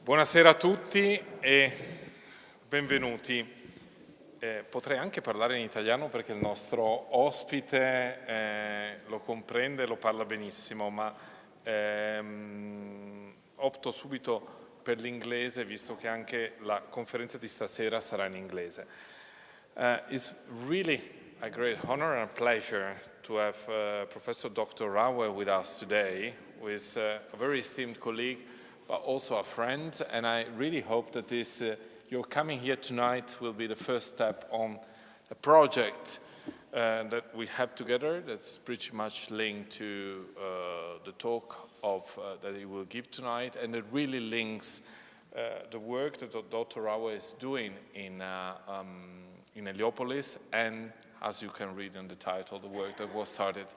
Buonasera a tutti e benvenuti. Potrei anche parlare in italiano perché il nostro ospite lo comprende e lo parla benissimo, ma opto subito per l'inglese visto che anche la conferenza di stasera sarà in inglese. It's really a great honor and a pleasure to have Professor Dr. Raue with us today, who is a very esteemed colleague, but also a friend, and I really hope that this your coming here tonight will be the first step on a project that we have together that's pretty much linked to the talk that he will give tonight, and it really links the work that Dr. Raue is doing in Heliopolis, and as you can read in the title, the work that was started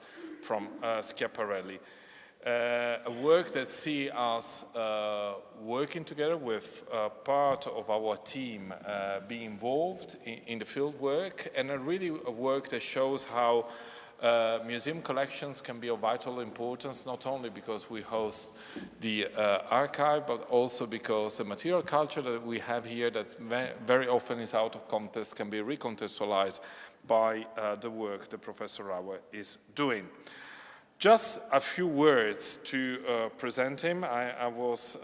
from Schiaparelli. A work that sees us working together with part of our team being involved in the field work, and a work that shows how museum collections can be of vital importance, not only because we host the archive, but also because the material culture that we have here that very often is out of context can be recontextualized by the work that Professor Raue is doing. Just a few words to present him. I was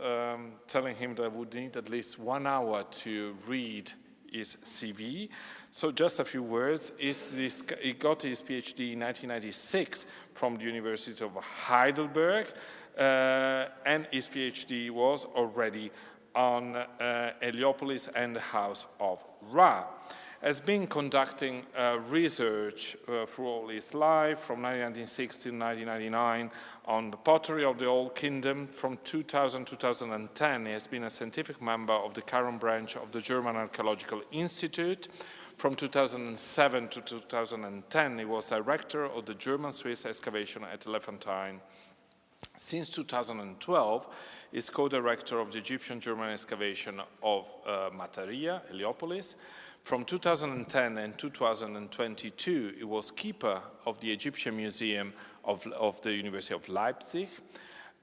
telling him that I would need at least 1 hour to read his CV. So just a few words. He got his PhD in 1996 from the University of Heidelberg, and his PhD was already on Heliopolis and the House of Ra. Has been conducting research through all his life, from 1960 to 1999, on the pottery of the Old Kingdom. From 2000 to 2010, he has been a scientific member of the Caron branch of the German Archaeological Institute. From 2007 to 2010, he was director of the German-Swiss excavation at Elephantine. Since 2012, he is co-director of the Egyptian-German excavation of Mataria, Heliopolis. From 2010 and 2022, he was keeper of the Egyptian Museum of the University of Leipzig.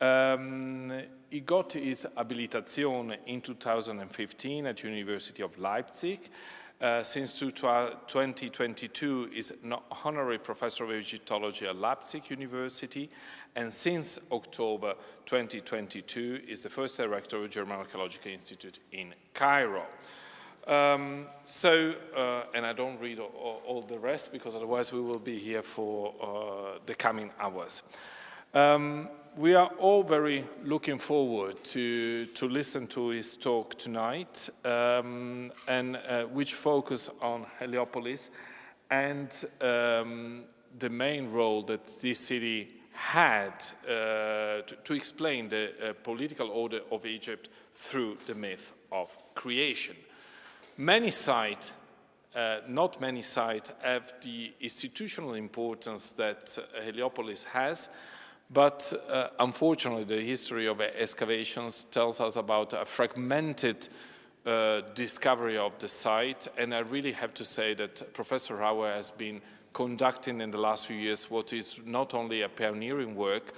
He got his habilitazione in 2015 at the University of Leipzig. Since 2022, he is an honorary professor of Egyptology at Leipzig University, and since October 2022, is the first director of the German Archaeological Institute in Cairo. And I don't read all the rest because otherwise we will be here for the coming hours. We are all very looking forward to listen to his talk tonight, and which focus on Heliopolis and the main role that this city had to explain the political order of Egypt through the myth of creation. Many sites, not many sites, have the institutional importance that Heliopolis has, but unfortunately the history of excavations tells us about a fragmented discovery of the site, and I really have to say that Professor Raue has been conducting in the last few years what is not only a pioneering work,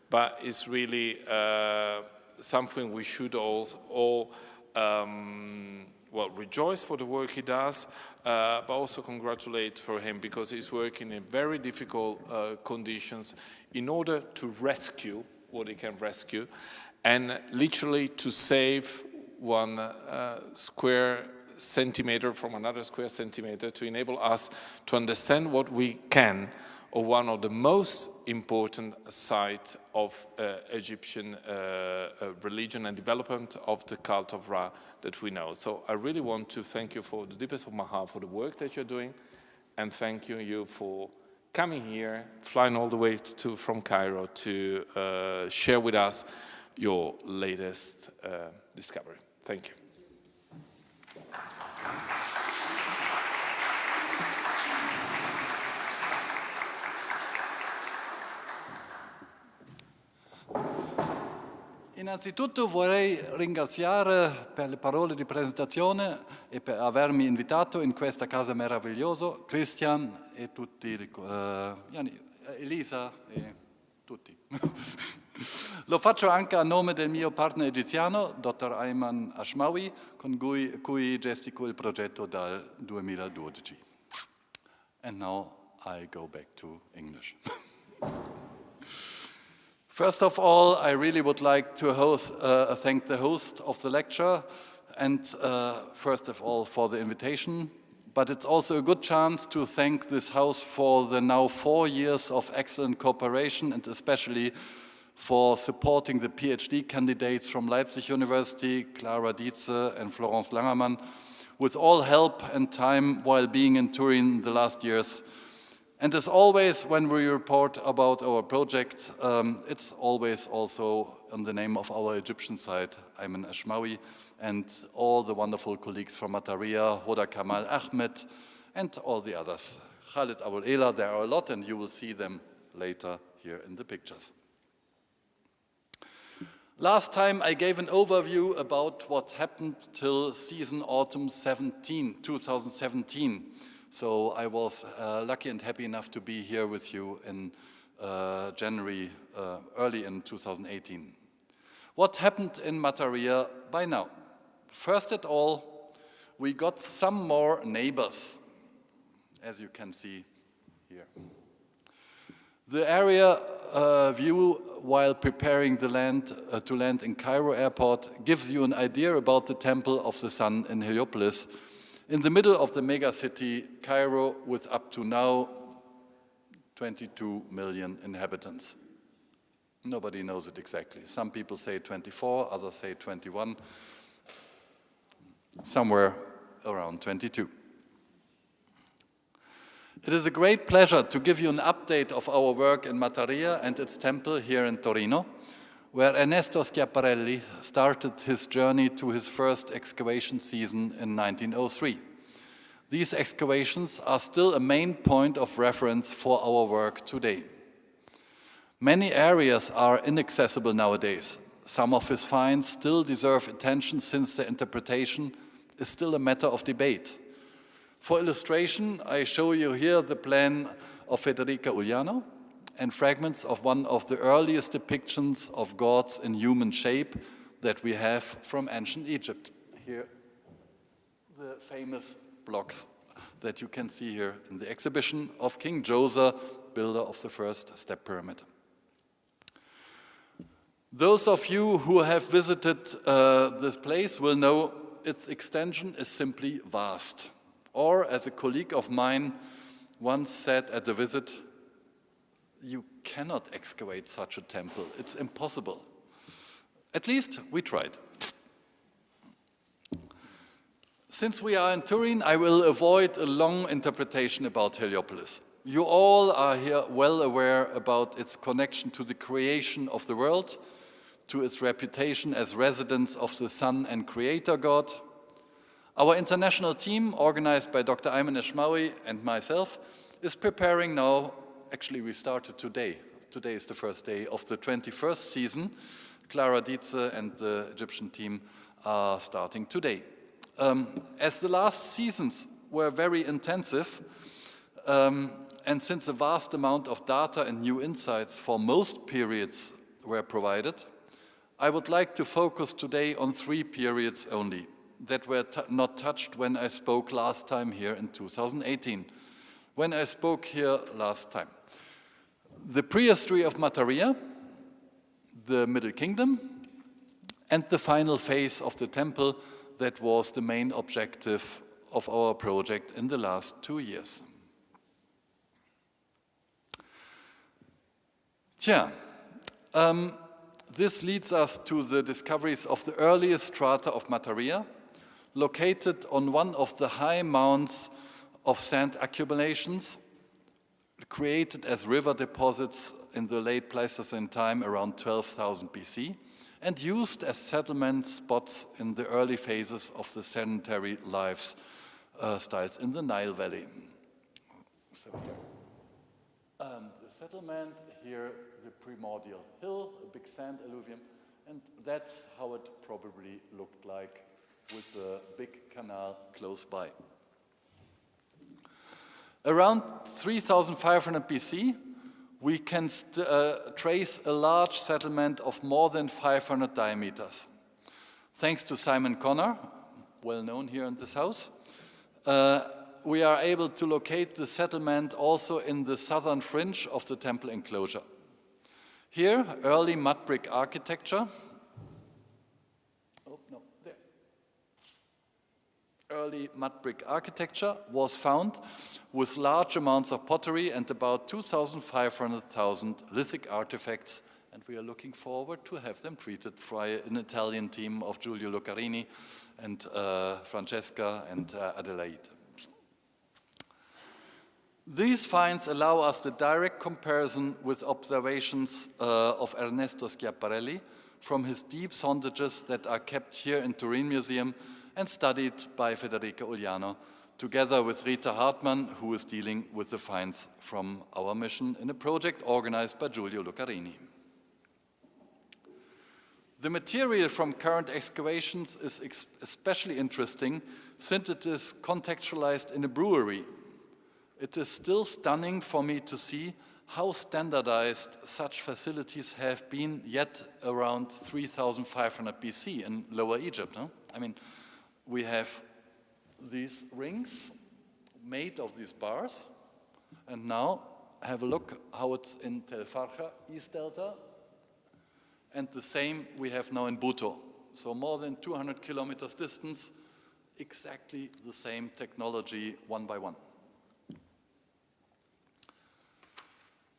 but is really something we should all rejoice for the work he does, but also congratulate for him because he's working in very difficult conditions in order to rescue what he can rescue, and literally to save 1 square centimeter from another square centimeter to enable us to understand what we can of one of the most important sites of Egyptian religion and development of the cult of Ra that we know. So I really want to thank you for the deepest of my heart for the work that you're doing, and thank you for coming here, flying all the way from Cairo to share with us your latest discovery. Thank you. Innanzitutto vorrei ringraziare per le parole di presentazione e per avermi invitato in questa casa meravigliosa, Christian e tutti, Elisa e tutti. Lo faccio anche a nome del mio partner egiziano, Dr. Ayman Ashmawi, con cui gestico il progetto dal 2012. And now I go back to English. First of all, I really would like to thank the host of the lecture, and first of all for the invitation. But it's also a good chance to thank this house for the now 4 years of excellent cooperation, and especially for supporting the PhD candidates from Leipzig University, Clara Dietze and Florence Langermann, with all help and time while being in Turin the last years. And as always, when we report about our project, it's always also in the name of our Egyptian side, Ayman Ashmawi, and all the wonderful colleagues from Mataria, Hoda Kamal Ahmed, and all the others. Khalid Abul Ela, there are a lot, and you will see them later here in the pictures. Last time I gave an overview about what happened till season autumn 2017. So I was lucky and happy enough to be here with you in January, early in 2018. What happened in Mataria by now? First of all, we got some more neighbors, as you can see here. The area view while preparing the land to land in Cairo airport gives you an idea about the Temple of the Sun in Heliopolis, in the middle of the megacity Cairo, with up to now 22 million inhabitants. Nobody knows it exactly. Some people say 24, others say 21, somewhere around 22. It is a great pleasure to give you an update of our work in Mataria and its temple here in Torino, where Ernesto Schiaparelli started his journey to his first excavation season in 1903. These excavations are still a main point of reference for our work today. Many areas are inaccessible nowadays. Some of his finds still deserve attention since their interpretation is still a matter of debate. For illustration, I show you here the plan of Federica Uliano and fragments of one of the earliest depictions of gods in human shape that we have from ancient Egypt. Here, the famous blocks that you can see here in the exhibition of King Djoser, builder of the first step pyramid. Those of you who have visited this place will know its extension is simply vast. Or, as a colleague of mine once said at a visit, you cannot excavate such a temple. It's impossible. At least we tried. Since we are in Turin, I will avoid a long interpretation about Heliopolis. You all are here well aware about its connection to the creation of the world, to its reputation as residence of the Sun and Creator God. Our international team, organized by Dr. Ayman Ashmawi and myself, is preparing now. Actually, we started today. Today is the first day of the 21st season. Clara Dietze and the Egyptian team are starting today. As the last seasons were very intensive, and since a vast amount of data and new insights for most periods were provided, I would like to focus today on 3 periods only that were not touched when I spoke last time here in 2018, when I spoke here last time. The prehistory of Mataria, the Middle Kingdom, and the final phase of the temple that was the main objective of our project in the last 2 years. This leads us to the discoveries of the earliest strata of Mataria, located on one of the high mounds of sand accumulations created as river deposits in the late Pleistocene time around 12,000 BC and used as settlement spots in the early phases of the sedentary lives styles in the Nile Valley. So the settlement here, the primordial hill, a big sand alluvium, and that's how it probably looked like with the big canal close by. Around 3,500 BC, we can trace a large settlement of more than 500 diameters. Thanks to Simon Connor, well known here in this house, we are able to locate the settlement also in the southern fringe of the temple enclosure. Here, early mud brick architecture. Early mud brick architecture was found with large amounts of pottery and about 2,500 lithic artifacts, and we are looking forward to have them treated by an Italian team of Giulio Lucarini and Francesca and Adelaide. These finds allow us the direct comparison with observations of Ernesto Schiaparelli from his deep sondages that are kept here in Turin Museum and studied by Federica Uliano, together with Rita Hartmann, who is dealing with the finds from our mission in a project organized by Giulio Lucarini. The material from current excavations is especially interesting since it is contextualized in a brewery. It is still stunning for me to see how standardized such facilities have been yet around 3,500 BC in Lower Egypt. Huh? I mean, we have these rings made of these bars, and now have a look how it's in Tel Farcha, East Delta, and the same we have now in Buto. So more than 200 kilometers distance, exactly the same technology one by one.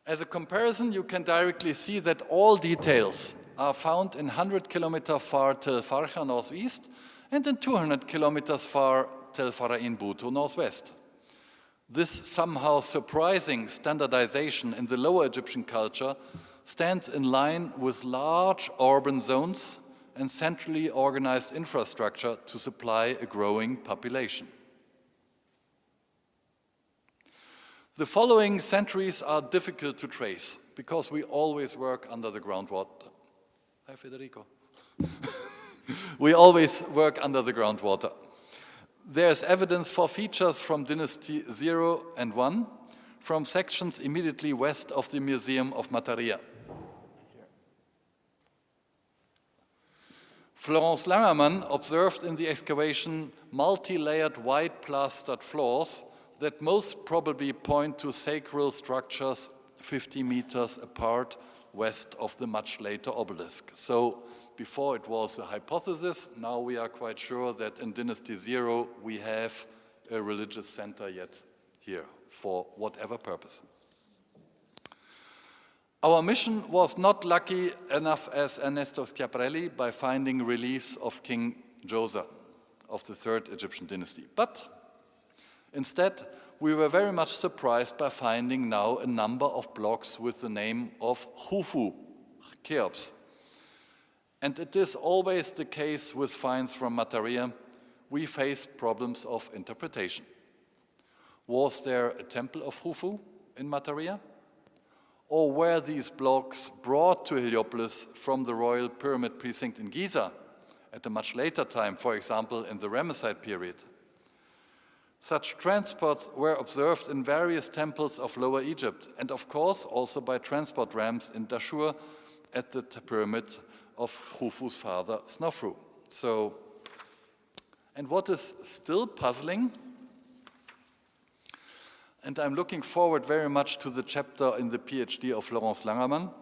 As a comparison, you can directly see that all details are found in 100 kilometers far Tel Farcha northeast and in 200 kilometers far Tel Farain Buto northwest. This somehow surprising standardization in the Lower Egyptian culture stands in line with large urban zones and centrally organized infrastructure to supply a growing population. The following centuries are difficult to trace because we always work under the groundwater. Hi, Federico. We always work under the groundwater. There's evidence for features from Dynasty 0 and 1 from sections immediately west of the Museum of Mataria. Florence Langermann observed in the excavation multi-layered white plastered floors that most probably point to sacral structures 50 meters apart west of the much later obelisk. So before it was a hypothesis, now we are quite sure that in Dynasty 0 we have a religious center yet here for whatever purpose. Our mission was not lucky enough as Ernesto Schiaparelli by finding reliefs of King Djoser of the 3rd Egyptian dynasty. But instead, we were very much surprised by finding now a number of blocks with the name of Khufu, Cheops. And it is always the case with finds from Mataria. We face problems of interpretation. Was there a temple of Khufu in Mataria? Or were these blocks brought to Heliopolis from the royal pyramid precinct in Giza at a much later time, for example, in the Ramesside period? Such transports were observed in various temples of Lower Egypt, and of course also by transport ramps in Dashur at the pyramid of Khufu's father, Snofru. And what is still puzzling, and I'm looking forward very much to the chapter in the PhD of Florence Langermann,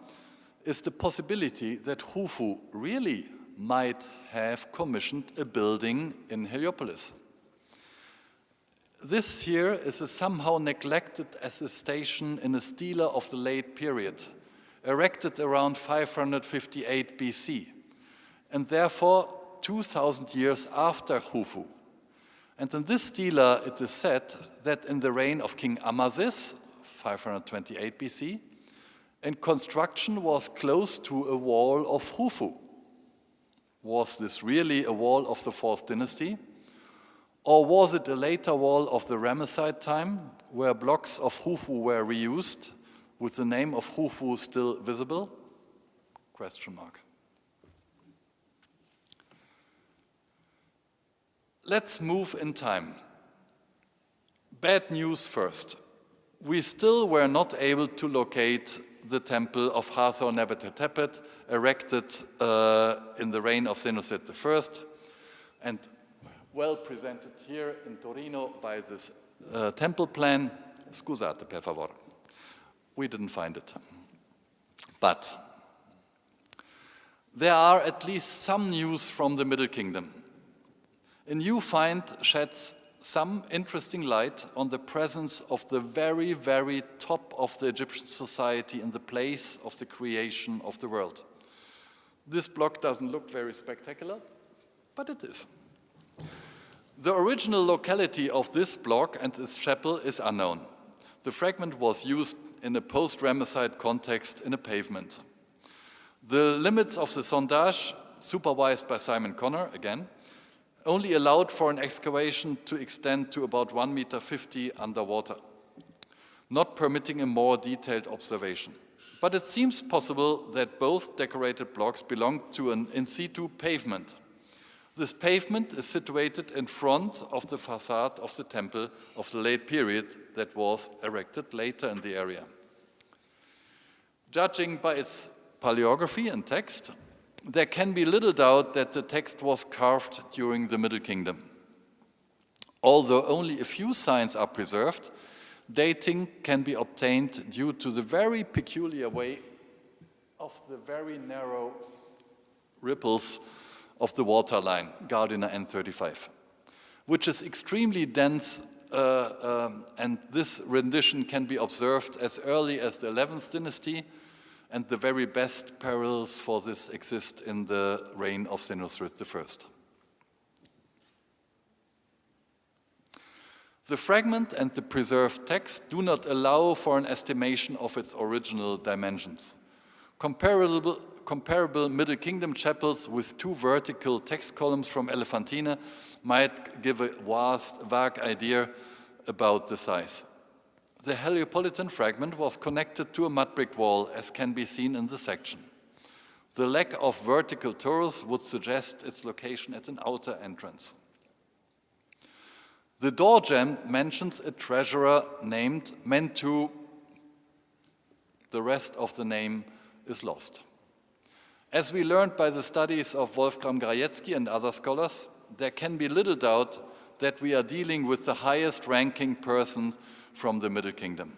is the possibility that Khufu really might have commissioned a building in Heliopolis. This here is a somehow neglected as a station in a stela of the late period, erected around 558 BC, and therefore 2,000 years after Khufu. And in this stela, it is said that in the reign of King Amasis, 528 BC, and construction was close to a wall of Khufu. Was this really a wall of the 4th dynasty? Or was it a later wall of the Ramesside time, where blocks of Khufu were reused, with the name of Khufu still visible? Question mark. Let's move in time. Bad news first. We still were not able to locate the temple of Hathor Nefertepet, erected in the reign of Senusret I, and well presented here in Torino by this temple plan. Scusate, per favore. We didn't find it. But there are at least some news from the Middle Kingdom. A new find sheds some interesting light on the presence of the very, very top of the Egyptian society in the place of the creation of the world. This block doesn't look very spectacular, but it is. The original locality of this block and its chapel is unknown. The fragment was used in a post-Ramesside context in a pavement. The limits of the sondage, supervised by Simon Connor again, only allowed for an excavation to extend to about 1.50 meters underwater, not permitting a more detailed observation. But it seems possible that both decorated blocks belong to an in situ pavement. This pavement is situated in front of the facade of the temple of the late period that was erected later in the area. Judging by its paleography and text, there can be little doubt that the text was carved during the Middle Kingdom. Although only a few signs are preserved, dating can be obtained due to the very peculiar way of the very narrow ripples of the waterline, Gardiner N35, which is extremely dense, and this rendition can be observed as early as the 11th dynasty, and the very best parallels for this exist in the reign of Senusret I. The fragment and the preserved text do not allow for an estimation of its original dimensions. Comparable Middle Kingdom chapels with two vertical text columns from Elephantine might give a vague idea about the size. The Heliopolitan fragment was connected to a mud brick wall, as can be seen in the section. The lack of vertical torus would suggest its location at an outer entrance. The door jamb mentions a treasurer named Mentu. The rest of the name is lost. As we learned by the studies of Wolfram Grajecki and other scholars, there can be little doubt that we are dealing with the highest ranking person from the Middle Kingdom.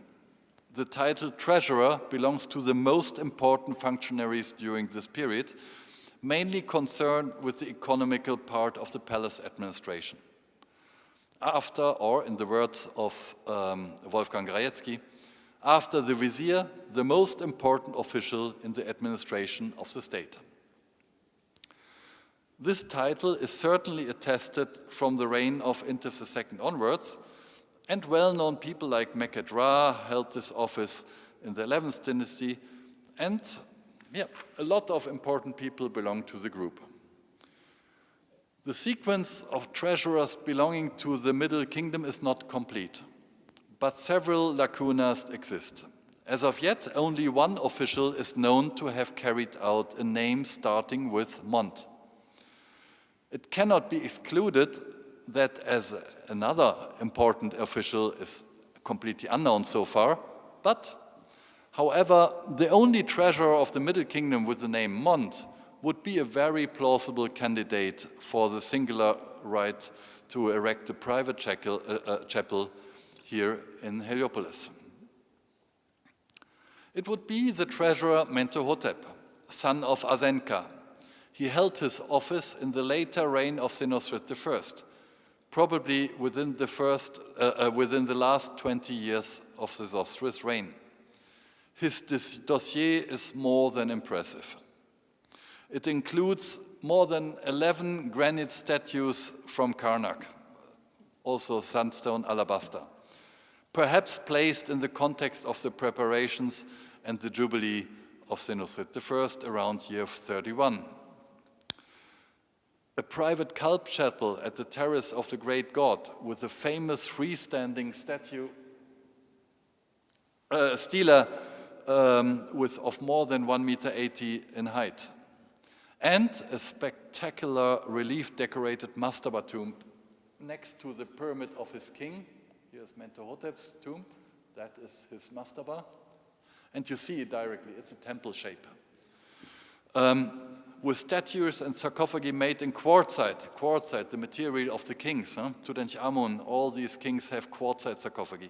The title treasurer belongs to the most important functionaries during this period, mainly concerned with the economical part of the palace administration. After, or in the words of Wolfgang Grajecki, after the vizier, the most important official in the administration of the state. This title is certainly attested from the reign of Intef II onwards, and well-known people like Meket Ra held this office in the 11th dynasty, and a lot of important people belong to the group. The sequence of treasurers belonging to the Middle Kingdom is not complete, but several lacunas exist. As of yet, only one official is known to have carried out a name starting with Mont. It cannot be excluded that as another important official is completely unknown so far, but, however, the only treasurer of the Middle Kingdom with the name Mont would be a very plausible candidate for the singular right to erect a private chapel here in Heliopolis. It would be the treasurer Mentuhotep, son of Asenka. He held his office in the later reign of Senusret I, probably within the last 20 years of the Zosris reign. His dossier is more than impressive. It includes more than 11 granite statues from Karnak, also sandstone alabaster, perhaps placed in the context of the preparations and the Jubilee of Senusret I around year 31. A private cult chapel at the terrace of the Great God with a famous freestanding statue, stela of more than 1.80 meters in height, and a spectacular relief-decorated mastaba tomb next to the pyramid of his king. Here's Mentuhotep's tomb, that is his mastaba. And you see it directly, it's a temple shape. With statues and sarcophagi made in quartzite, the material of the kings. Tutankhamun, all these kings have quartzite sarcophagi.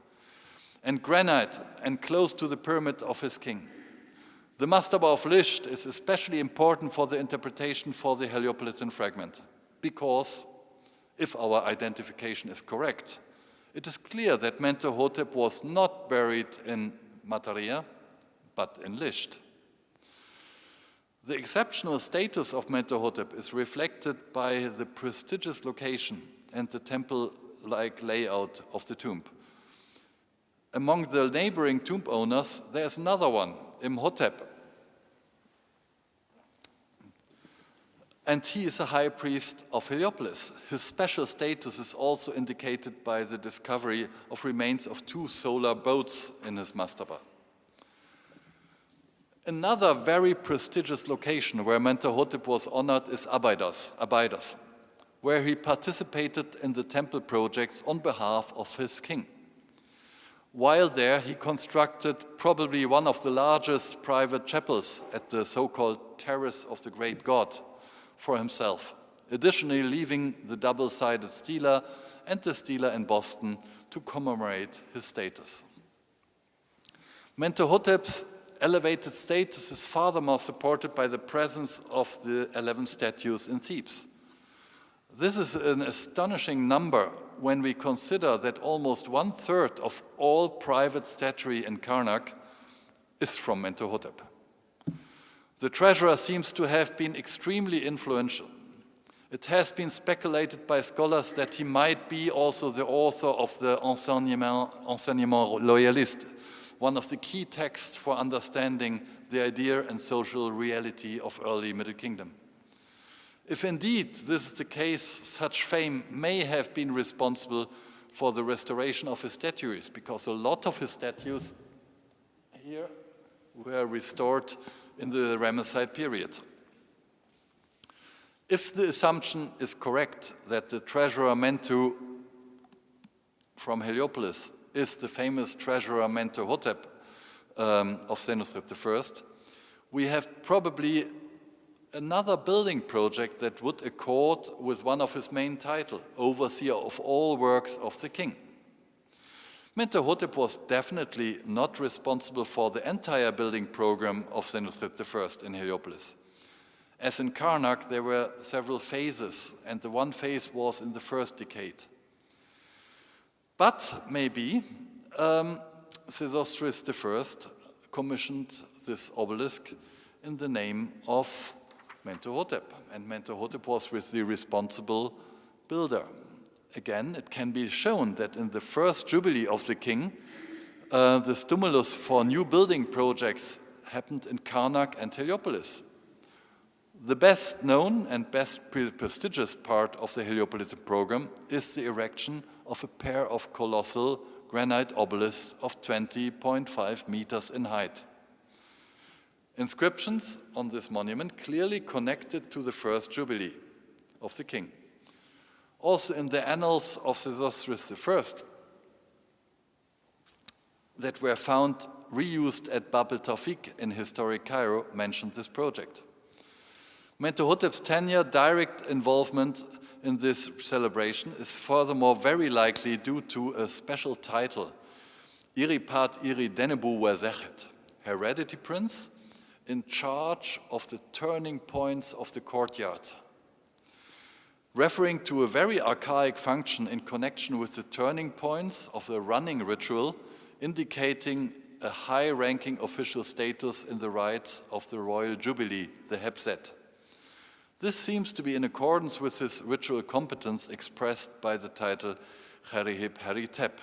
And granite, and close to the pyramid of his king. The mastaba of Liszt is especially important for the interpretation for the Heliopolitan fragment, because if our identification is correct, it is clear that Mentuhotep was not buried in Mataria, but in Liszt. The exceptional status of Mentuhotep is reflected by the prestigious location and the temple-like layout of the tomb. Among the neighboring tomb owners, there's another one, Imhotep. And he is a high priest of Heliopolis. His special status is also indicated by the discovery of remains of 2 solar boats in his mastaba. Another very prestigious location where Mentuhotep was honored is Abydos, where he participated in the temple projects on behalf of his king. While there, he constructed probably one of the largest private chapels at the so-called Terrace of the Great God for himself, additionally leaving the double-sided stela and the stela in Boston to commemorate his status. Mentuhotep's elevated status is furthermore supported by the presence of the 11 statues in Thebes. This is an astonishing number when we consider that almost 1/3 of all private statuary in Karnak is from Mentuhotep. The treasurer seems to have been extremely influential. It has been speculated by scholars that he might be also the author of the Enseignement Loyaliste, one of the key texts for understanding the idea and social reality of early Middle Kingdom. If indeed this is the case, such fame may have been responsible for the restoration of his statues, because a lot of his statues here were restored in the Ramesside period. If the assumption is correct that the treasurer Mentu from Heliopolis is the famous treasurer Mentuhotep of Senusret I, we have probably another building project that would accord with one of his main titles, overseer of all works of the king. Mentuhotep was definitely not responsible for the entire building program of Senusret I in Heliopolis. As in Karnak, there were several phases, and the one phase was in the first decade. But maybe Sesostris I commissioned this obelisk in the name of Mentuhotep, and Mentuhotep was the responsible builder. Again, it can be shown that in the first jubilee of the king, the stimulus for new building projects happened in Karnak and Heliopolis. The best known and best prestigious part of the Heliopolitan program is the erection of a pair of colossal granite obelisks of 20.5 meters in height. Inscriptions on this monument clearly connected to the first jubilee of the king. Also in the annals of Sesostris I that were found reused at Bab el-Tawfiq in historic Cairo mentioned this project. Mentuhotep's tenure, direct involvement in this celebration is furthermore very likely due to a special title, Iripat Iri Denebu Wazechet, heredity prince in charge of the turning points of the courtyard, referring to a very archaic function in connection with the turning points of the running ritual, indicating a high-ranking official status in the rites of the royal jubilee, the Hebset. This seems to be in accordance with his ritual competence expressed by the title Cherihib Heritep.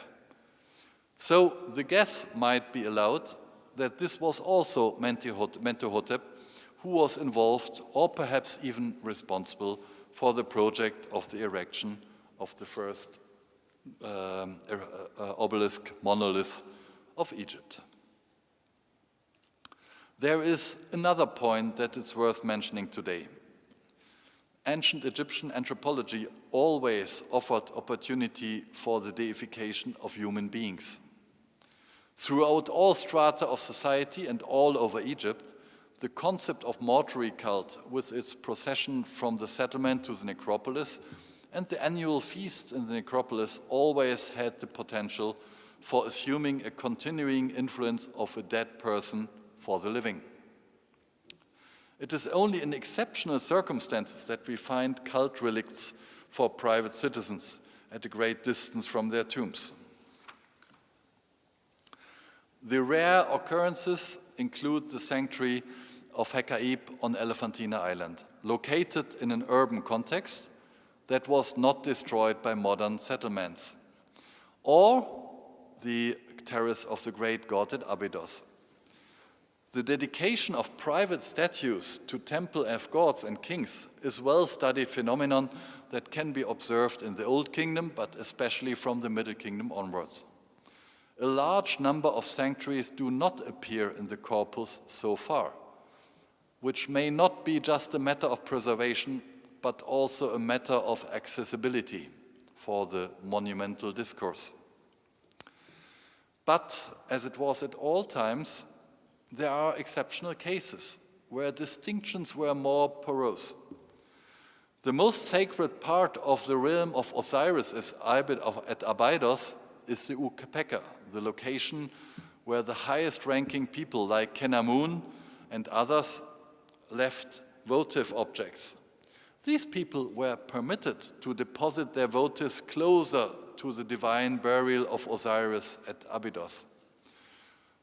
So the guess might be allowed that this was also Mentuhotep who was involved or perhaps even responsible for the project of the erection of the first obelisk monolith of Egypt. There is another point that is worth mentioning today. Ancient Egyptian anthropology always offered opportunity for the deification of human beings. Throughout all strata of society and all over Egypt, the concept of mortuary cult, with its procession from the settlement to the necropolis and the annual feasts in the necropolis, always had the potential for assuming a continuing influence of a dead person for the living. It is only in exceptional circumstances that we find cult relicts for private citizens at a great distance from their tombs. The rare occurrences include the sanctuary of Hekaib on Elephantina Island, located in an urban context that was not destroyed by modern settlements, or the terrace of the great god at Abydos. The dedication of private statues to temple of gods and kings is a well-studied phenomenon that can be observed in the Old Kingdom, but especially from the Middle Kingdom onwards. A large number of sanctuaries do not appear in the corpus so far, which may not be just a matter of preservation, but also a matter of accessibility for the monumental discourse. But, as it was at all times, there are exceptional cases where distinctions were more porous. The most sacred part of the realm of Osiris at Abydos is the Ukpeka, the location where the highest-ranking people like Kenamun and others left votive objects. These people were permitted to deposit their votives closer to the divine burial of Osiris at Abydos.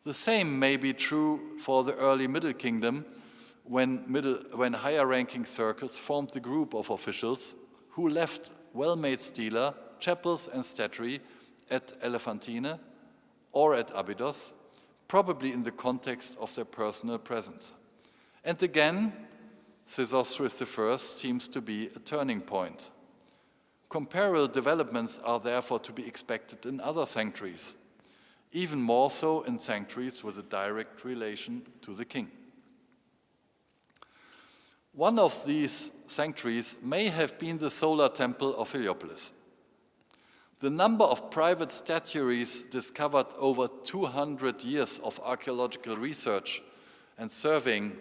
The same may be true for the early Middle Kingdom, when higher-ranking circles formed the group of officials who left well-made stela, chapels and statuary at Elephantine or at Abydos, probably in the context of their personal presence. And again, Sesostris I seems to be a turning point. Comparable developments are therefore to be expected in other sanctuaries, even more so in sanctuaries with a direct relation to the king. One of these sanctuaries may have been the solar temple of Heliopolis. The number of private statuaries discovered over 200 years of archaeological research and surveying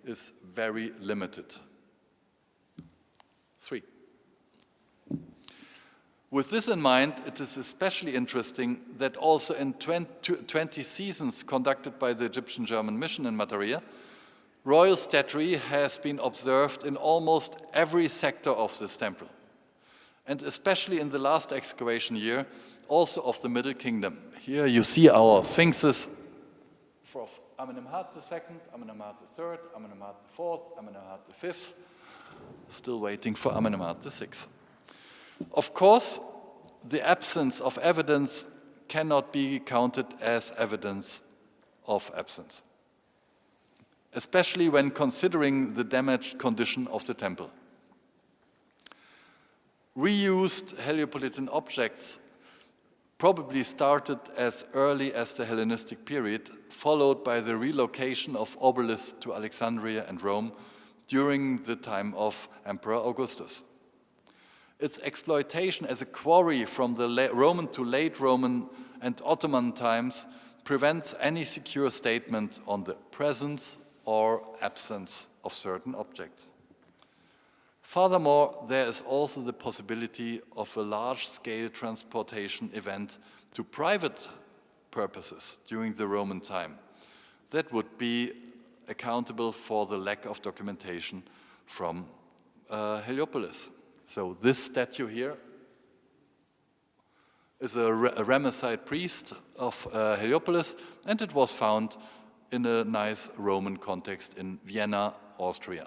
is very limited. 3. With this in mind, it is especially interesting that also in 20 seasons conducted by the Egyptian-German mission in Mataria, royal statuary has been observed in almost every sector of this temple, and especially in the last excavation year, also of the Middle Kingdom. Here you see our sphinxes from Amenemhat II, Amenemhat III, Amenemhat IV, Amenemhat V, still waiting for Amenemhat VI. Of course, the absence of evidence cannot be counted as evidence of absence, especially when considering the damaged condition of the temple. Reused Heliopolitan objects probably started as early as the Hellenistic period, followed by the relocation of obelisks to Alexandria and Rome during the time of Emperor Augustus. Its exploitation as a quarry from the Roman to late Roman and Ottoman times prevents any secure statement on the presence or absence of certain objects. Furthermore, there is also the possibility of a large-scale transportation event to private purposes during the Roman time. That would be accountable for the lack of documentation from Heliopolis. So this statue here is a Ramesside priest of Heliopolis, and it was found in a nice Roman context in Vienna, Austria.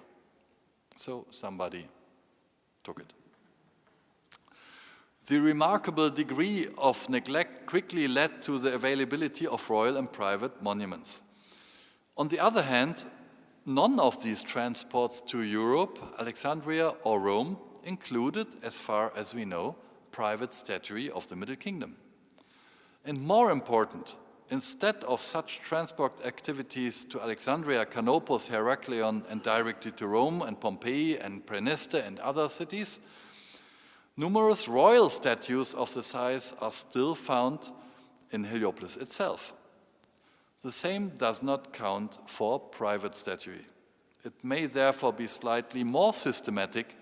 So somebody took it. The remarkable degree of neglect quickly led to the availability of royal and private monuments. On the other hand, none of these transports to Europe, Alexandria or Rome included, as far as we know, private statuary of the Middle Kingdom. And more important, instead of such transport activities to Alexandria, Canopus, Heraklion, and directly to Rome and Pompeii and Praeneste and other cities, numerous royal statues of the size are still found in Heliopolis itself. The same does not count for private statuary. It may therefore be slightly more systematic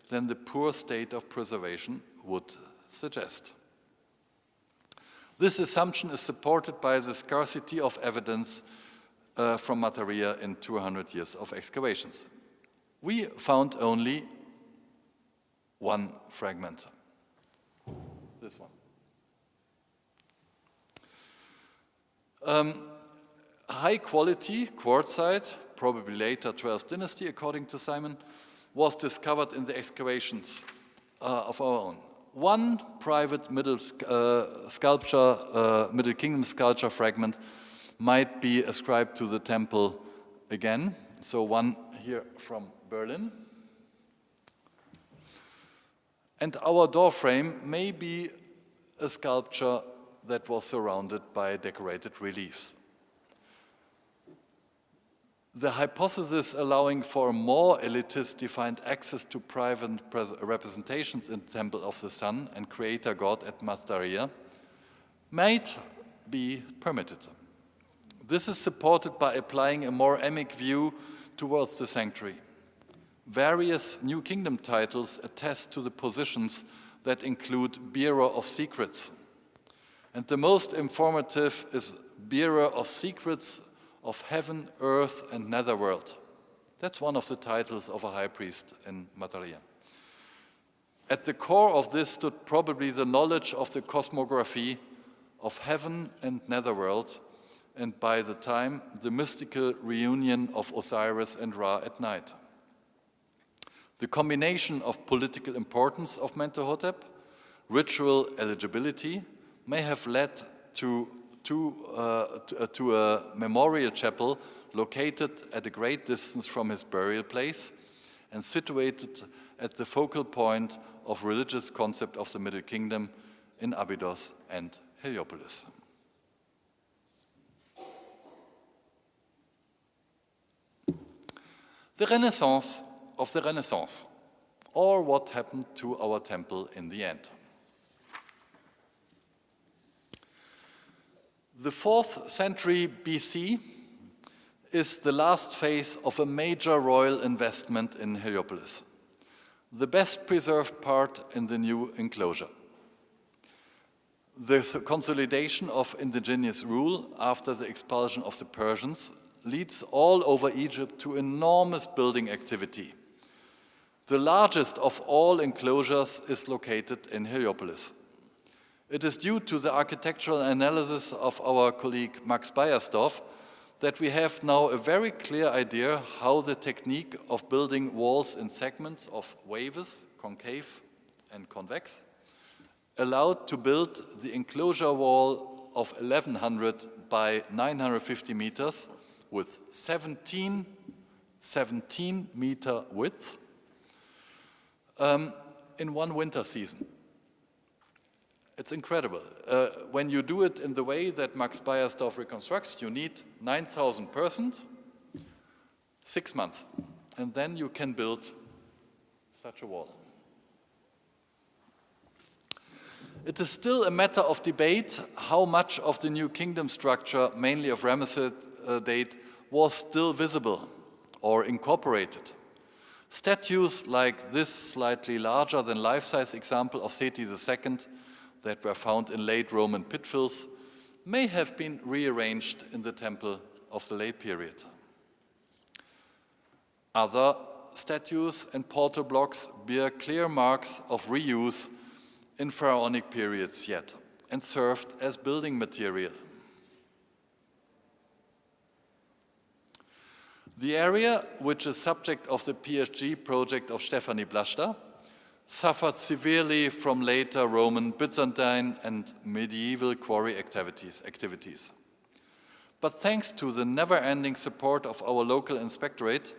than the poor state of preservation would suggest. This assumption is supported by the scarcity of evidence from Materia in 200 years of excavations. We found only one fragment, this one. High quality quartzite, probably later 12th dynasty according to Simon, was discovered in the excavations of our own. One private Middle Kingdom sculpture fragment might be ascribed to the temple again. So one here from Berlin. And our door frame may be a sculpture that was surrounded by decorated reliefs. The hypothesis allowing for more elitist defined access to private representations in the Temple of the Sun and Creator God at Materia might be permitted. This is supported by applying a more emic view towards the sanctuary. Various New Kingdom titles attest to the positions that include Bearer of Secrets. And the most informative is Bearer of Secrets of Heaven, Earth, and Netherworld. That's one of the titles of a high priest in Materia. At the core of this stood probably the knowledge of the cosmography of heaven and netherworld, and by the time, the mystical reunion of Osiris and Ra at night. The combination of political importance of Mentuhotep, ritual eligibility, may have led to a memorial chapel located at a great distance from his burial place and situated at the focal point of religious concept of the Middle Kingdom in Abydos and Heliopolis. The Renaissance of the Renaissance, or what happened to our temple in the end. The 4th century BC is the last phase of a major royal investment in Heliopolis, the best preserved part in the new enclosure. The consolidation of indigenous rule after the expulsion of the Persians leads all over Egypt to enormous building activity. The largest of all enclosures is located in Heliopolis. It is due to the architectural analysis of our colleague Max Beiersdorf that we have now a very clear idea how the technique of building walls in segments of waves, concave and convex, allowed to build the enclosure wall of 1100 by 950 meters with 17 meter width in one winter season. It's incredible. When you do it in the way that Max Beiersdorf reconstructs, you need 9,000 persons, 6 months, and then you can build such a wall. It is still a matter of debate how much of the New Kingdom structure, mainly of Ramesses date, was still visible or incorporated. Statues like this slightly larger than life-size example of Seti II that were found in late Roman pit fills may have been rearranged in the temple of the late period. Other statues and portal blocks bear clear marks of reuse in pharaonic periods yet and served as building material. The area, which is subject of the PSG project of Stephanie Blasta, suffered severely from later Roman, Byzantine and medieval quarry activities. But thanks to the never-ending support of our local inspectorate,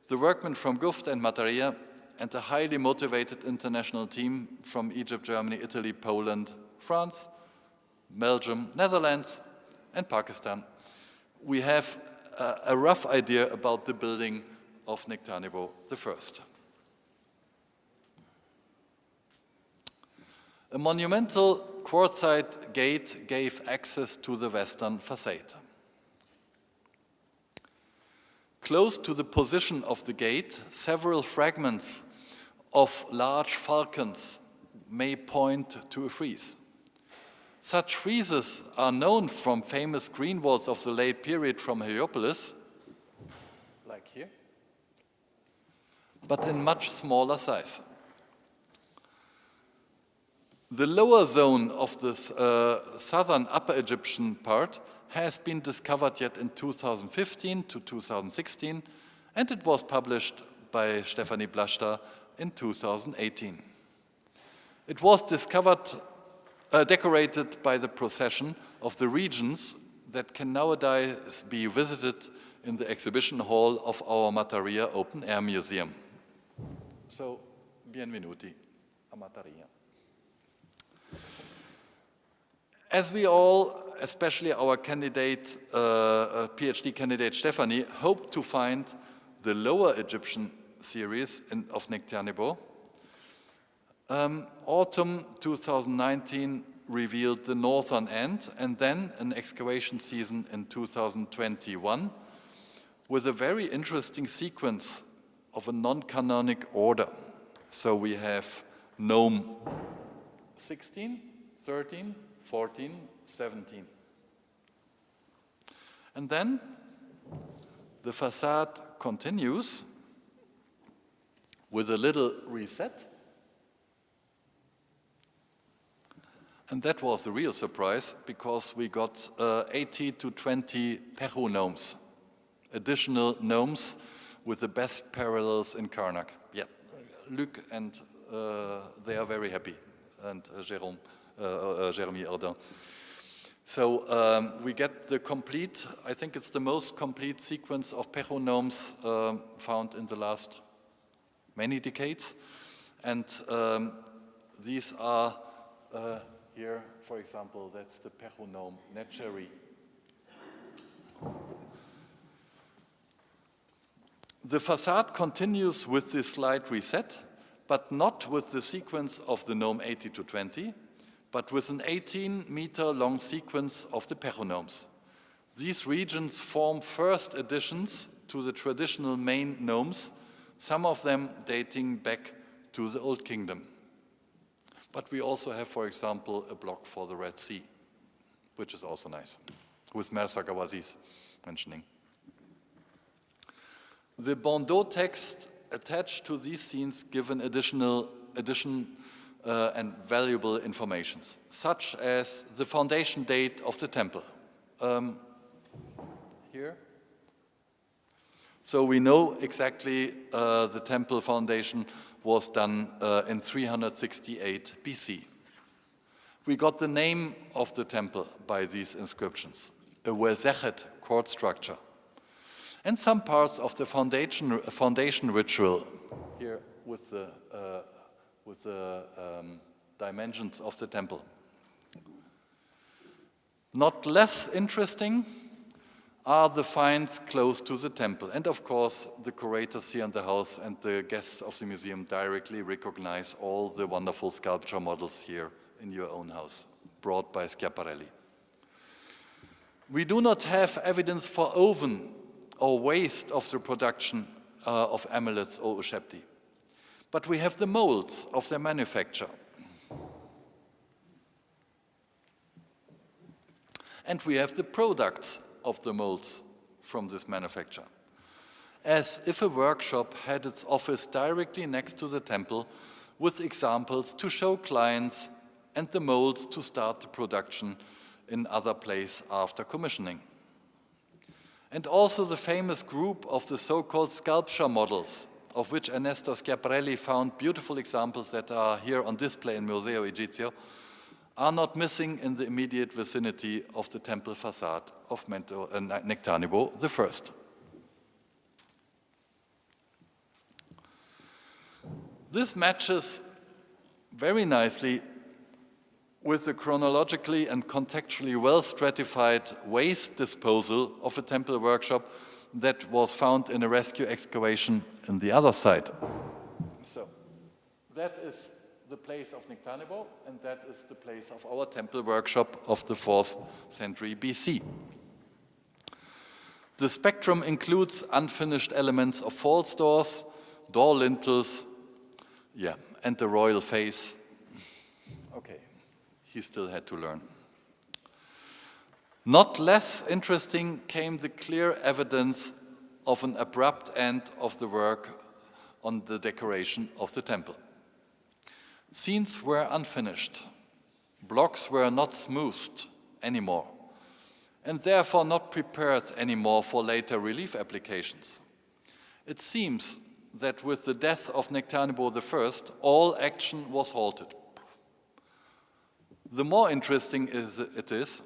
the workmen from Guft and Materia, and a highly motivated international team from Egypt, Germany, Italy, Poland, France, Belgium, Netherlands, and Pakistan, we have a rough idea about the building of Nectanebo I. A monumental quartzite gate gave access to the western facade. close to the position of the gate, several fragments of large falcons may point to a frieze. Such friezes are known from famous green walls of the late period from Heliopolis, like here, but in much smaller size. The lower zone of this southern Upper Egyptian part has been discovered yet in 2015 to 2016, and it was published by Stefanie Blaschter in 2018. It was decorated by the procession of the regions that can nowadays be visited in the exhibition hall of our Mataria Open Air Museum. So, bienvenuti a Mataria. As we all, especially our candidate, PhD candidate Stefanie, hope to find the Lower Egyptian series of Nectanebo, autumn 2019 revealed the northern end, and then an excavation season in 2021 with a very interesting sequence of a non-canonic order. So we have Nome 16, 13, 14, 17. And then the facade continues with a little reset. And that was the real surprise, because we got 80 to 20 Peru gnomes, additional gnomes with the best parallels in Karnak. Yeah, Luc and they are very happy, and Jérémy Ardin. So we get the complete, I think it's the most complete sequence of Peru gnomes found in the last many decades. And these are here, for example, that's the Peru gnome Netcheri. The facade continues with this slight reset, but not with the sequence of the gnome 80 to 20, but with an 18-meter long sequence of the Peru gnomes. These regions form first additions to the traditional main gnomes, some of them dating back to the Old Kingdom. But we also have, for example, a block for the Red Sea, which is also nice, with Mersa Gawazis mentioning. The Bandeau text attached to these scenes give an addition and valuable information, such as the foundation date of the temple. Here. So we know exactly the temple foundation was done in 368 BC. We got the name of the temple by these inscriptions, a Wezechet court structure, and some parts of the foundation ritual here with the dimensions of the temple. Not less interesting are the finds close to the temple. And of course, the curators here in the house and the guests of the museum directly recognize all the wonderful sculpture models here in your own house, brought by Schiaparelli. We do not have evidence for oven or waste of the production of amulets or ushepti, but we have the molds of their manufacture. And we have the products of the molds from this manufacture, as if a workshop had its office directly next to the temple, with examples to show clients and the molds to start the production in other place after commissioning. And also the famous group of the so-called sculpture models, of which Ernesto Schiaparelli found beautiful examples that are here on display in Museo Egizio, are not missing in the immediate vicinity of the temple facade of Nectanebo I. This matches very nicely with the chronologically and contextually well-stratified waste disposal of a temple workshop that was found in a rescue excavation on the other side. So that is the place of Nectanebo, and that is the place of our temple workshop of the 4th century BC. The spectrum includes unfinished elements of false doors, door lintels, and the royal face. Okay, he still had to learn. Not less interesting came the clear evidence of an abrupt end of the work on the decoration of the temple. Scenes were unfinished. Blocks were not smoothed anymore, and therefore not prepared anymore for later relief applications. It seems that with the death of Nectanebo I, all action was halted. The more interesting it is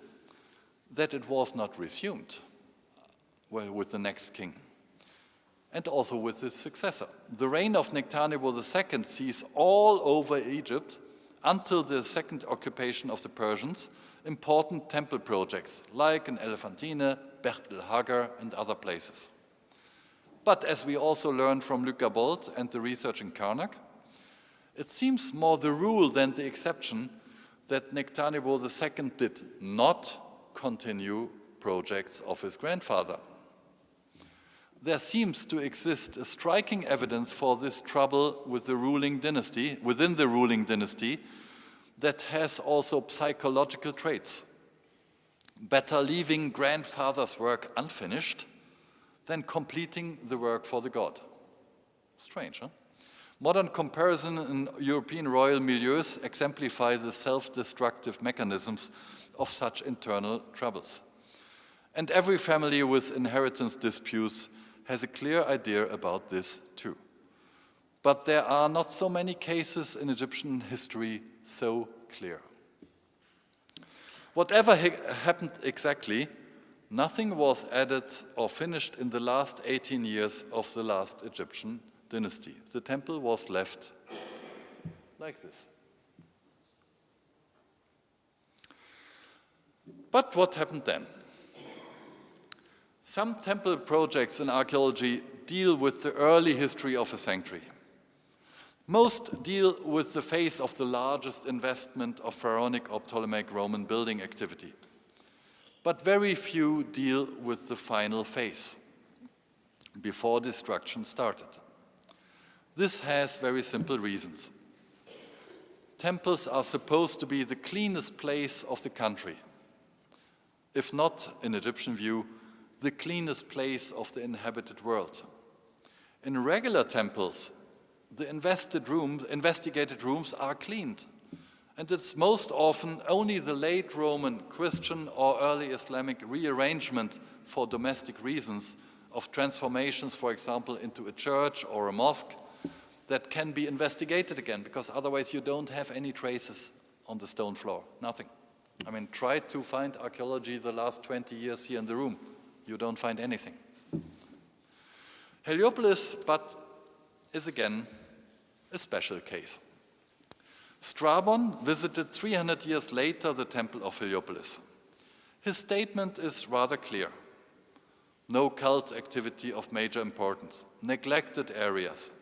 that it was not resumed with the next king, and also with his successor. The reign of Nectanebo II sees all over Egypt, until the second occupation of the Persians, important temple projects, like in Elephantine, Bert el-Hagar, and other places. But as we also learned from Luc Gabold and the research in Karnak, it seems more the rule than the exception that Nectanebo II did not continue projects of his grandfather. There seems to exist a striking evidence for this trouble with the ruling dynasty, within the ruling dynasty, that has also psychological traits. Better leaving grandfather's work unfinished than completing the work for the god. Strange, huh? Modern comparison in European royal milieus exemplify the self-destructive mechanisms of such internal troubles. And every family with inheritance disputes has a clear idea about this too. But there are not so many cases in Egyptian history so clear. Whatever happened exactly, nothing was added or finished in the last 18 years of the last Egyptian dynasty. The temple was left like this. But what happened then? Some temple projects in archaeology deal with the early history of a sanctuary. Most deal with the phase of the largest investment of pharaonic or Ptolemaic Roman building activity. But very few deal with the final phase, before destruction started. This has very simple reasons. Temples are supposed to be the cleanest place of the country, if not, in Egyptian view, the cleanest place of the inhabited world. In regular temples, the investigated rooms are cleaned, and it's most often only the late Roman, Christian, or early Islamic rearrangement for domestic reasons of transformations, for example, into a church or a mosque, that can be investigated again, because otherwise you don't have any traces on the stone floor, nothing. I mean, try to find archaeology the last 20 years here in the room. You don't find anything. Heliopolis, but is again a special case. Strabon visited 300 years later the temple of Heliopolis. His statement is rather clear. No cult activity of major importance, neglected areas.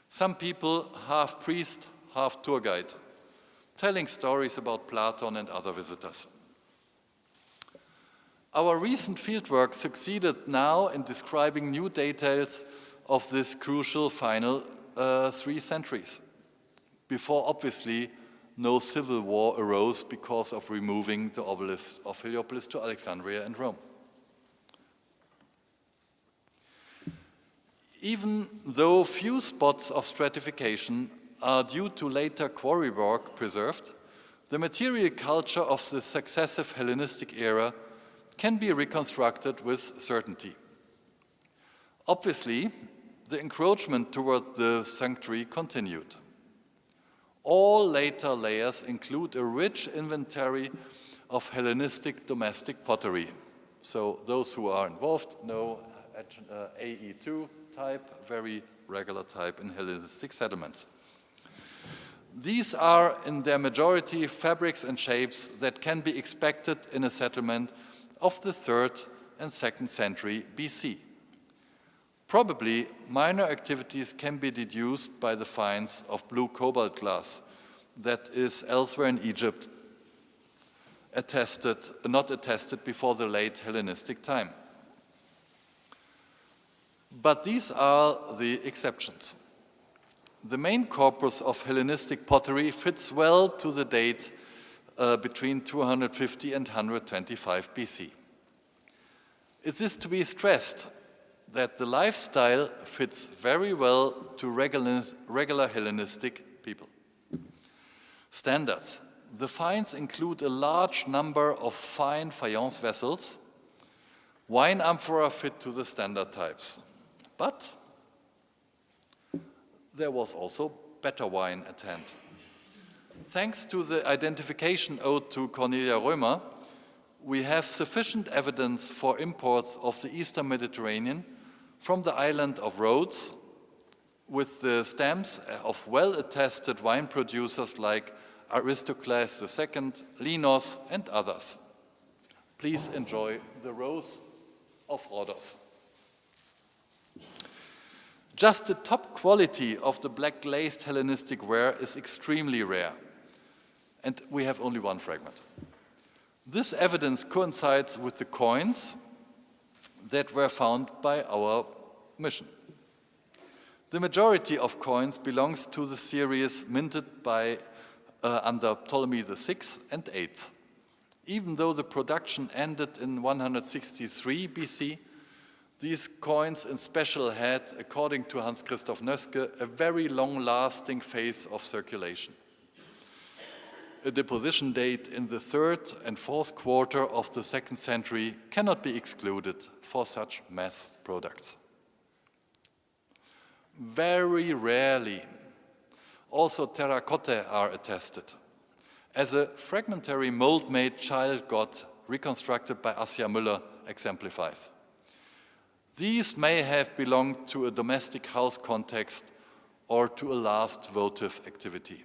Some people, half priest, half tour guide, telling stories about Platon and other visitors. Our recent fieldwork succeeded now in describing new details of this crucial final 3 centuries, before obviously no civil war arose because of removing the obelisk of Heliopolis to Alexandria and Rome. Even though few spots of stratification are due to later quarry work preserved, the material culture of the successive Hellenistic era can be reconstructed with certainty. Obviously, the encroachment toward the sanctuary continued. All later layers include a rich inventory of Hellenistic domestic pottery. So those who are involved know AE2 type, very regular type in Hellenistic settlements. These are, in their majority, fabrics and shapes that can be expected in a settlement of the 3rd and 2nd century BC. Probably minor activities can be deduced by the finds of blue cobalt glass that is elsewhere in Egypt, not attested before the late Hellenistic time. But these are the exceptions. The main corpus of Hellenistic pottery fits well to the date between 250 and 125 BC. It is to be stressed that the lifestyle fits very well to regular Hellenistic people. Standards. The finds include a large number of fine faience vessels. Wine amphora fit to the standard types. But there was also better wine at hand. Thanks to the identification ode to Cornelia Römer, we have sufficient evidence for imports of the Eastern Mediterranean from the island of Rhodes, with the stamps of well-attested wine producers like Aristocles II, Linos, and others. Please enjoy the Rose of Rhodos. Just the top quality of the black glazed Hellenistic ware is extremely rare, and we have only one fragment. This evidence coincides with the coins that were found by our mission. The majority of coins belongs to the series minted by under Ptolemy VI and VIII. Even though the production ended in 163 BC, these coins in special had, according to Hans Christoph Nöske, a very long-lasting phase of circulation. A deposition date in the 3rd and 4th quarter of the 2nd century cannot be excluded for such mass products. Very rarely, also terracotta are attested, as a fragmentary mold-made child god reconstructed by Assia Müller exemplifies. These may have belonged to a domestic house context or to a last votive activity.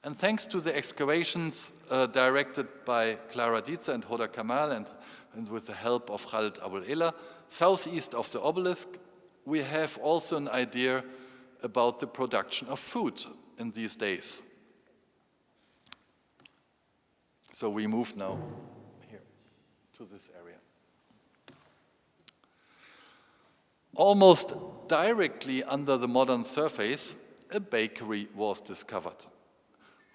And thanks to the excavations directed by Clara Dietzer and Hoda Kamal and with the help of Khaled Abul Ela, southeast of the obelisk, we have also an idea about the production of food in these days. So we move now here to this area. Almost directly under the modern surface, a bakery was discovered.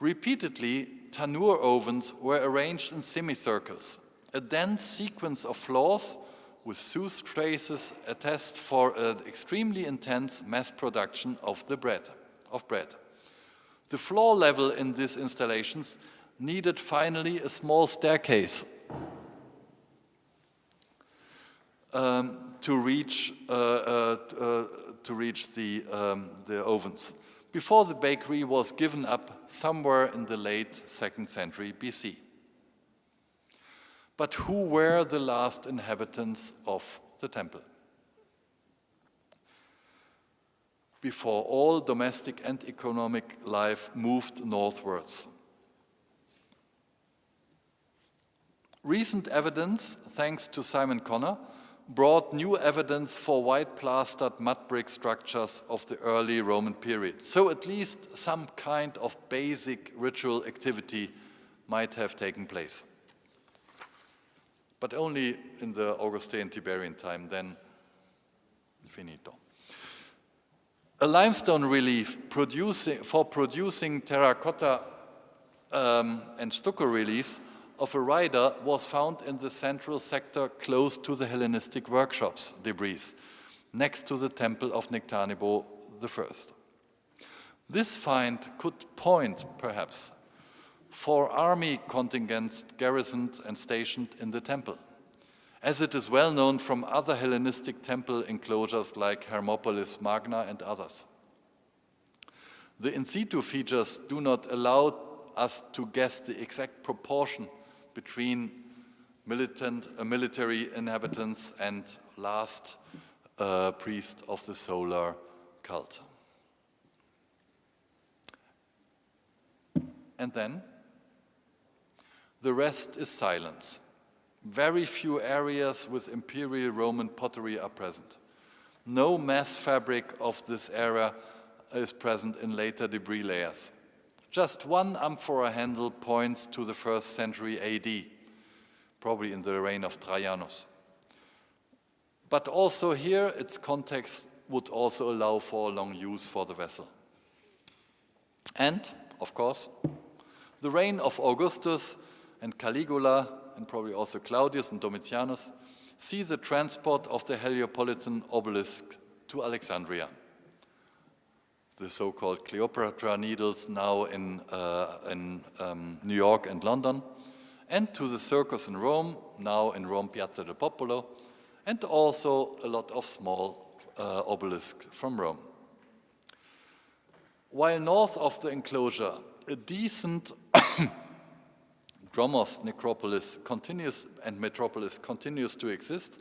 Repeatedly, tanur ovens were arranged in semicircles. A dense sequence of floors with soothe traces attest for an extremely intense mass production of bread. The floor level in these installations needed finally a small staircase to reach the ovens, before the bakery was given up somewhere in the late 2nd century BC. But who were the last inhabitants of the temple? Before all domestic and economic life moved northwards. Recent evidence, thanks to Simon Connor, brought new evidence for white-plastered mud brick structures of the early Roman period. So at least some kind of basic ritual activity might have taken place. But only in the Augustan Tiberian time, then finito. A limestone relief for producing terracotta and stucco reliefs of a rider was found in the central sector close to the Hellenistic workshops debris, next to the temple of Nectanebo I. This find could point, perhaps, for army contingents garrisoned and stationed in the temple, as it is well known from other Hellenistic temple enclosures like Hermopolis Magna and others. The in situ features do not allow us to guess the exact proportion between military inhabitants and last priest of the solar cult. And then, the rest is silence. Very few areas with Imperial Roman pottery are present. No mass fabric of this era is present in later debris layers. Just one amphora handle points to the 1st century AD, probably in the reign of Trajanus. But also here, its context would also allow for a long use for the vessel. And, of course, the reign of Augustus and Caligula, and probably also Claudius and Domitianus, see the transport of the Heliopolitan obelisk to Alexandria. The so-called Cleopatra Needles now in New York and London, and to the circus in Rome, now in Rome Piazza del Popolo, and also a lot of small obelisks from Rome. While north of the enclosure, a decent Dromos necropolis continues and metropolis continues to exist,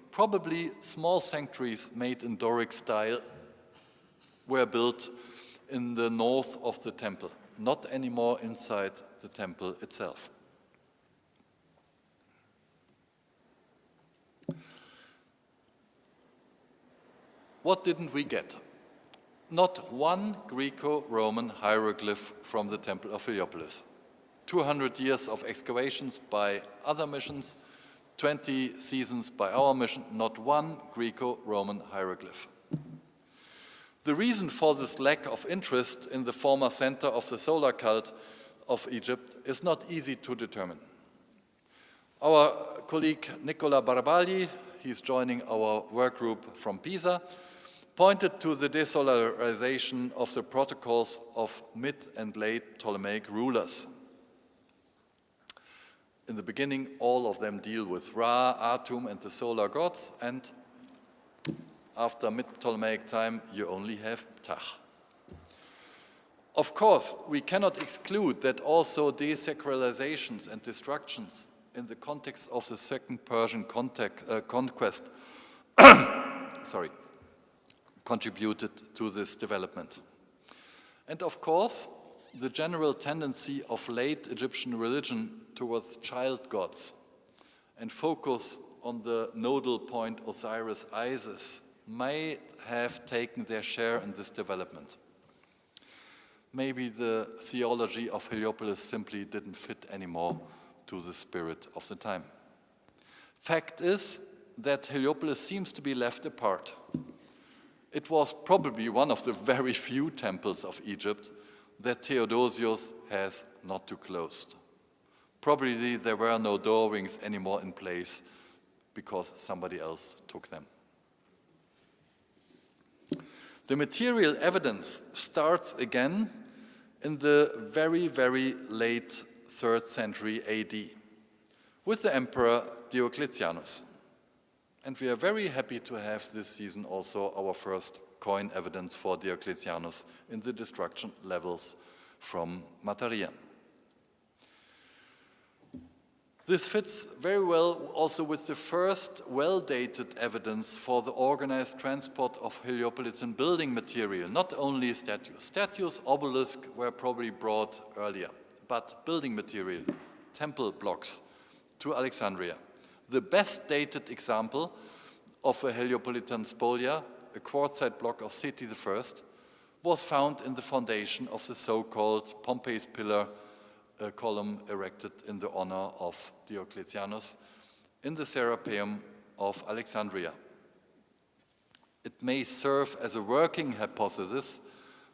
probably small sanctuaries made in Doric style were built in the north of the temple, not anymore inside the temple itself. What didn't we get? Not one Greco-Roman hieroglyph from the Temple of Heliopolis. 200 years of excavations by other missions, 20 seasons by our mission, not one Greco-Roman hieroglyph. The reason for this lack of interest in the former center of the solar cult of Egypt is not easy to determine. Our colleague Nicola Barbagli, he's joining our work group from Pisa, pointed to the desolarization of the protocols of mid and late Ptolemaic rulers. In the beginning, all of them deal with Ra, Atum, and the solar gods, and after mid-Ptolemaic time, you only have Ptah. Of course, we cannot exclude that also desacralizations and destructions in the context of the Second Persian conquest contributed to this development. And of course, the general tendency of late Egyptian religion towards child gods and focus on the nodal point Osiris Isis may have taken their share in this development. Maybe the theology of Heliopolis simply didn't fit anymore to the spirit of the time. Fact is that Heliopolis seems to be left apart. It was probably one of the very few temples of Egypt that Theodosius has not too closed. Probably there were no door rings anymore in place because somebody else took them. The material evidence starts again in the very, very late 3rd century AD with the Emperor Diocletianus. And we are very happy to have this season also our first coin evidence for Diocletianus in the destruction levels from Matarian. This fits very well also with the first well-dated evidence for the organized transport of Heliopolitan building material, not only statues. Statues, obelisks were probably brought earlier, but building material, temple blocks to Alexandria. The best dated example of a Heliopolitan spolia, a quartzite block of Seti I, was found in the foundation of the so-called Pompeii's pillar, a column erected in the honor of Diocletianus in the Serapeum of Alexandria. It may serve as a working hypothesis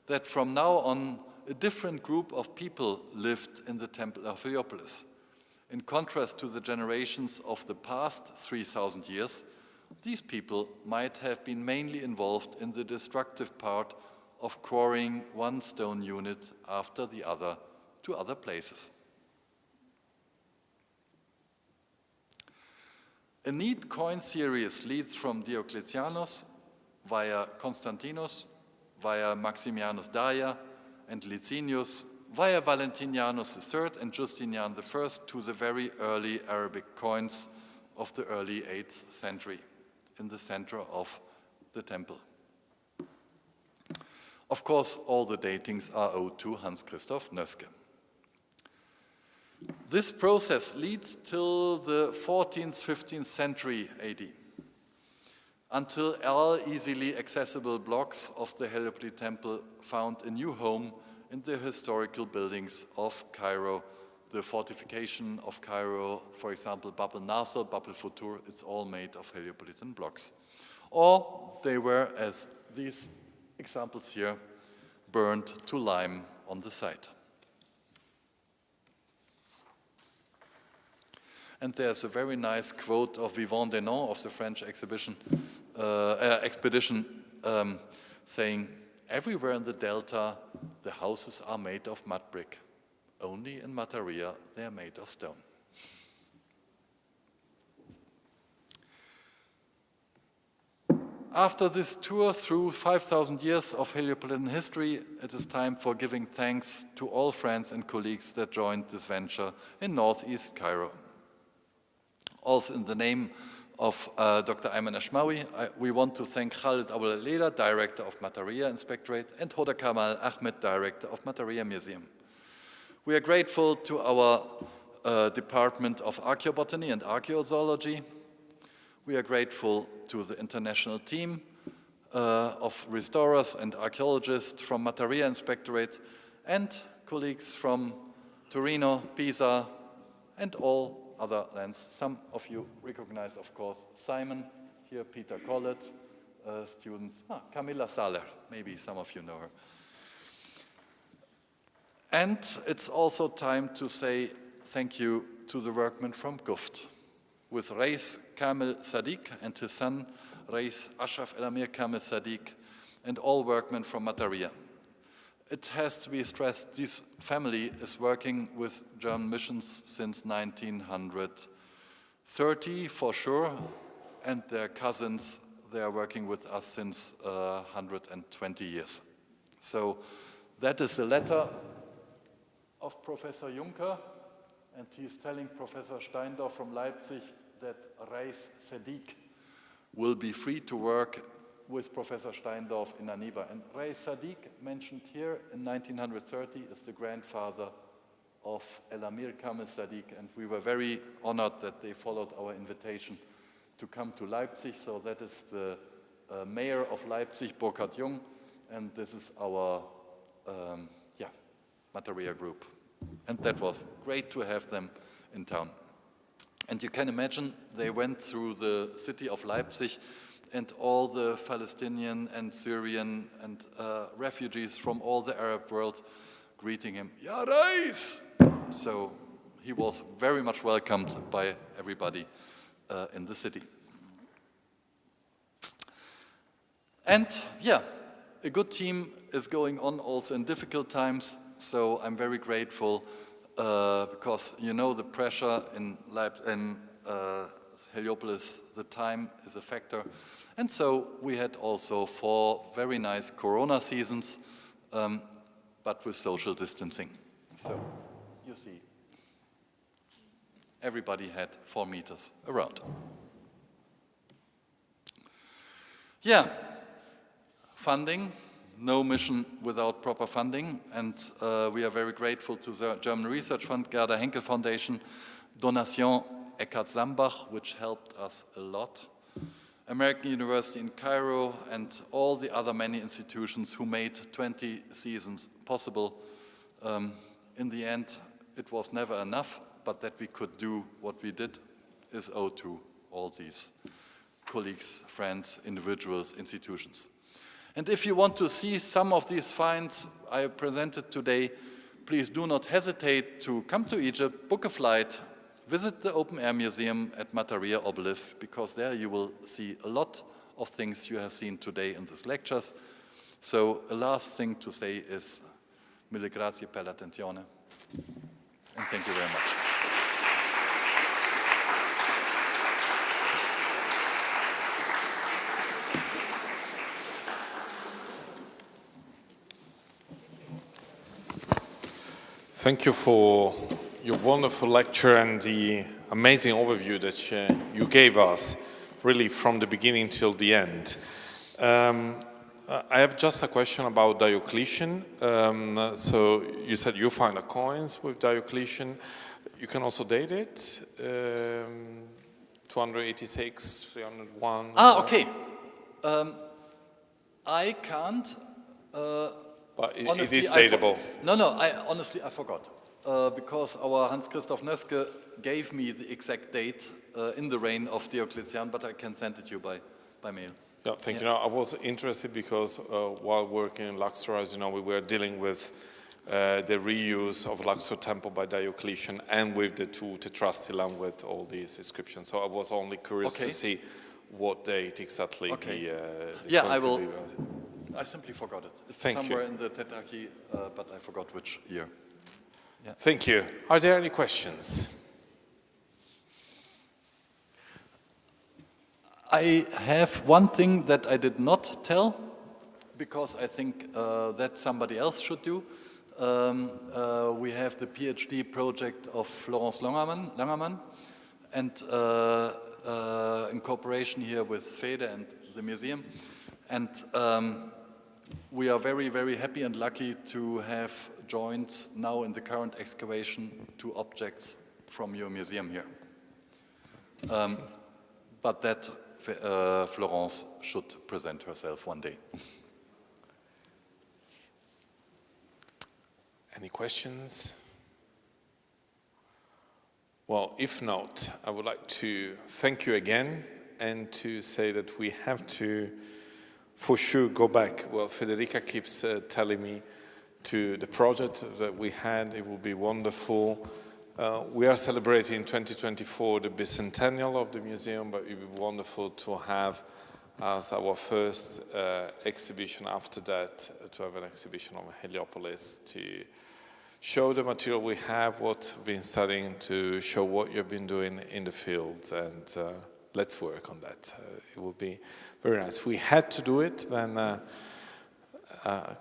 that from now on a different group of people lived in the Temple of Heliopolis. In contrast to the generations of the past 3,000 years, these people might have been mainly involved in the destructive part of quarrying one stone unit after the other to other places. A neat coin series leads from Diocletianus via Constantinus, via Maximianus Daia and Licinius, via Valentinianus III and Justinian I to the very early Arabic coins of the early 8th century in the center of the temple. Of course, all the datings are owed to Hans Christoph Nöske. This process leads till the 14th, 15th century AD, until all easily accessible blocks of the Heliopolis temple found a new home in the historical buildings of Cairo, the fortification of Cairo, for example, Bab el-Nasser, Bab el-Futur, it's all made of Heliopolitan blocks. Or they were, as these examples here, burned to lime on the site. And there's a very nice quote of Vivant Denon of the French expedition saying, everywhere in the delta, the houses are made of mud brick. Only in Mataria, they are made of stone. After this tour through 5,000 years of Heliopolitan history, it is time for giving thanks to all friends and colleagues that joined this venture in northeast Cairo. Also in the name of Dr. Ayman Ashmawi, we want to thank Khalid Abul Leila, Director of Mataria Inspectorate, and Hoda Kamal Ahmed, Director of Mataria Museum. We are grateful to our Department of Archaeobotany and Archaeozoology. We are grateful to the international team of restorers and archaeologists from Mataria Inspectorate and colleagues from Torino, Pisa, and all other lands. Some of you recognize, of course, Simon, here Peter Collett, students, Camilla Saler, maybe some of you know her. And it's also time to say thank you to the workmen from Guft, with Reis Kamel Sadiq and his son, Reis Ashraf El Amir Kamel Sadiq, and all workmen from Mataria. It has to be stressed, this family is working with German missions since 1930 for sure, and their cousins, they are working with us since 120 years. So that is a letter of Professor Juncker, and he's telling Professor Steindorf from Leipzig that Reis Sadiq will be free to work with Professor Steindorf in Aniva. And Reis Sadiq, mentioned here in 1930, is the grandfather of El Amir Kamel Sadiq, and we were very honored that they followed our invitation to come to Leipzig. So that is the mayor of Leipzig, Burkhard Jung, and this is our Mataria group. And that was great to have them in town. And you can imagine they went through the city of Leipzig, and all the Palestinian and Syrian and refugees from all the Arab world greeting him, Ya Reis! So he was very much welcomed by everybody in the city. And yeah, a good team is going on also in difficult times, so I'm very grateful because you know the pressure in Heliopolis, the time is a factor. And so we had also 4 very nice Corona seasons, but with social distancing. So you see, everybody had 4 meters around. Yeah, funding, no mission without proper funding, and we are very grateful to the German Research Fund, Gerda Henkel Foundation, Donation Eckhard Sambach, which helped us a lot, American University in Cairo, and all the other many institutions who made 20 seasons possible. In the end, it was never enough, but that we could do what we did is owed to all these colleagues, friends, individuals, institutions. And if you want to see some of these finds I presented today, please do not hesitate to come to Egypt, book a flight, visit the Open Air Museum at Mataria Obelisk, because there you will see a lot of things you have seen today in these lectures. So a last thing to say is, mille grazie per l'attenzione, and thank you very much. Thank you for your wonderful lecture and the amazing overview that you gave us, really from the beginning till the end. I have just a question about Diocletian. So you said you find the coins with Diocletian. You can also date it, 286, 301. Okay. I can't. But honestly, it is dateable. No, honestly, I forgot. because our Hans-Christoph Nöske gave me the exact date in the reign of Diocletian, but I can send it to you by mail. Yeah, thank you. I was interested because while working in Luxor, as you know, we were dealing with the reuse of Luxor Temple by Diocletian and with the two Tetrastylan with all these inscriptions. So I was only curious to see what date exactly yeah, I will. I simply forgot it. It's Thank somewhere you. in the Tetrarchy, but I forgot which year. Yeah. Thank you. Are there any questions? I have one thing that I did not tell, because I think that somebody else should do. We have the PhD project of Florence Langermann, and in cooperation here with FEDE and the museum. And we are very, very happy and lucky to have joined now in the current excavation 2 objects from your museum here. But that Florence should present herself one day. Any questions? Well, if not, I would like to thank you again and to say that we have to, for sure, go back. Well, Federica keeps telling me to the project that we had. It will be wonderful. We are celebrating in 2024 the bicentennial of the museum, but it would be wonderful to have as our first exhibition after that, to have an exhibition on Heliopolis, to show the material we have, what we've been studying, to show what you've been doing in the field, and let's work on that. It will be very nice. We had to do it when a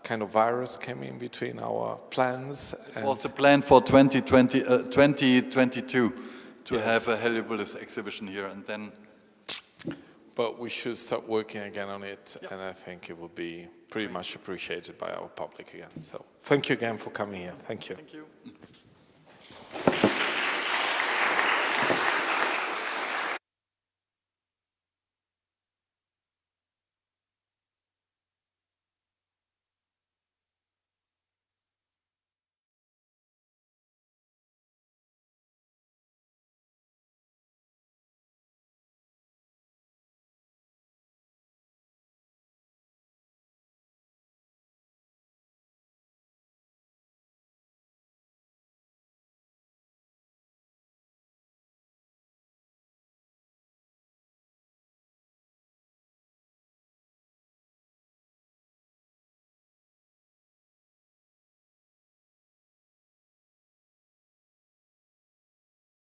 kind of virus came in between our plans. It was a plan for 2022 to have a Heliopolis exhibition here, and then... But we should start working again on it, and I think it will be pretty much appreciated by our public again. So thank you again for coming here. Thank you. Thank you.